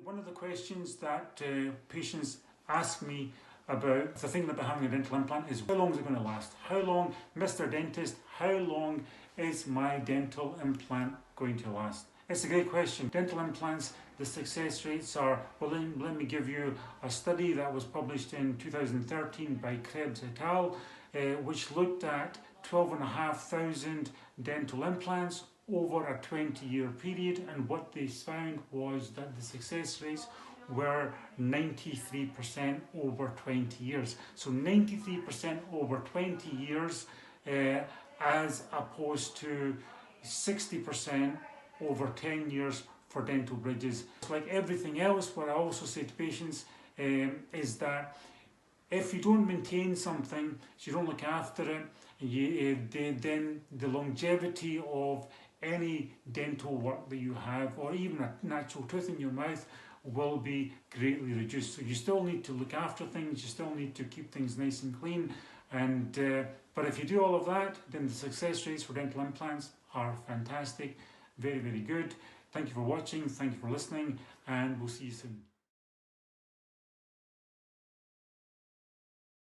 One of the questions that patients ask me about the thing about having a dental implant is how long is it going to last? How long, Mr. Dentist, how long is my dental implant going to last? It's a great question. Dental implants, the success rates are, well, let me give you a study that was published in 2013 by Krebs et al., which looked at 12,500 dental implants over a 20-year period, and what they found was that the success rates were 93% over 20 years. So 93% over 20 years as opposed to 60% over 10 years for dental bridges. Like everything else, what I also say to patients is that if you don't maintain something, if you don't look after it, then the longevity of any dental work that you have, or even a natural tooth in your mouth, will be greatly reduced. So you still need to look after things, you still need to keep things nice and clean, and but if you do all of that, then the success rates for dental implants are fantastic, very, very good. Thank you for watching, thank you for listening, and we'll see you soon.